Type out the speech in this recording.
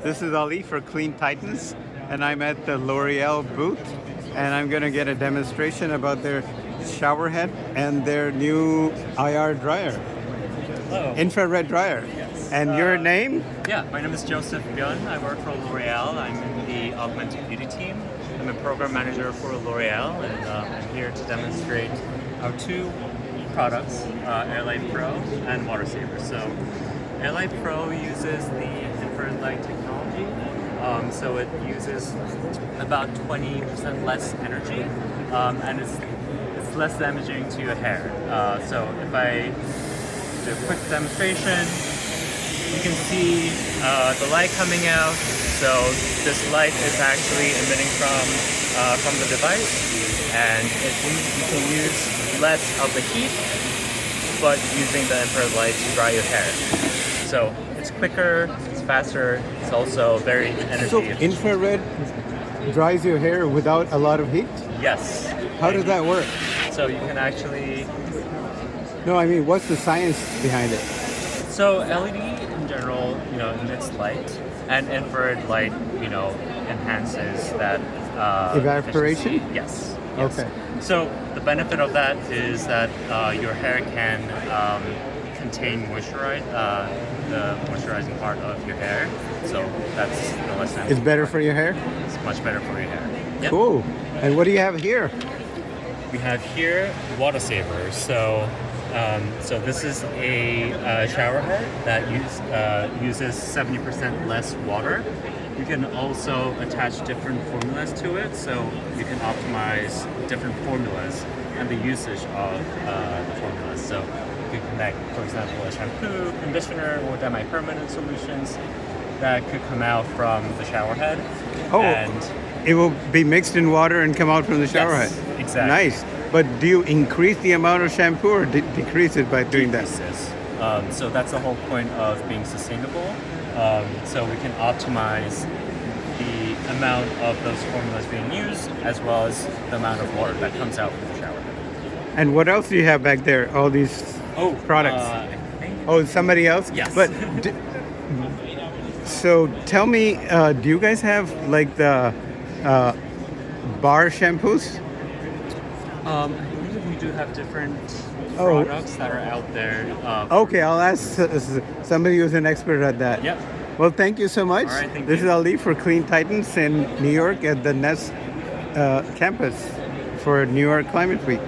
This is Ali for Clean Titans, and I'm at the L'Oreal booth, and I'm going to get a demonstration about their shower head and their new IR dryer, Hello. infrared dryer. Yes. And your name? Yeah, my name is Joseph Byun. I work for L'Oreal. I'm in the Augmented Beauty team. I'm a program manager for L'Oreal, and I'm here to demonstrate our two products, AirLight Pro and Water Saver. So AirLight Pro uses the infrared light technology, so it uses about 20% less energy, and it's less damaging to your hair. So if I do a quick demonstration, you can see the light coming out. So this light is actually emitting from the device, and you can use less of the heat, but using the infrared light to dry your hair. So it's quicker, it's faster, it's also very energy So efficient. infrared dries your hair without a lot of heat? Yes. How does that work? So you can actually, No, I mean, what's the science behind it? so LED in general, emits light, and infrared light, enhances that Evaporation? efficiency. Yes. Yes. Okay. So the benefit of that is that your hair can contain the moisturizing part of your hair. So that's the less than. It's better for your hair? It's much better for your hair. Yep. Cool. And what do you have here? We have here Water Saver. So this is a shower head that uses 70% less water. You can also attach different formulas to it, so you can optimize different formulas and the usage of the formulas. So you can connect, for example, a shampoo, conditioner, or semi-permanent solutions that could come out from the shower head. Oh, And it will be mixed in water and come out from the shower Yes, head. exactly. Nice. But do you increase the amount of shampoo or decrease it by doing that? decreases. So that's the whole point of being sustainable. So we can optimize the amount of those formulas being used, as well as the amount of water that comes out from the shower head. And what else do you have back there? All these products. I think. Oh, somebody else? Yes. But so tell me, do you guys have like the bar shampoos? I believe we do have different Oh. products that are out there. Okay, I'll ask somebody who's an expert at that. Yep. Well, thank you so much. All right, thank This you. is Ali for Clean Titans in New York at the Nest campus for New York Climate Week.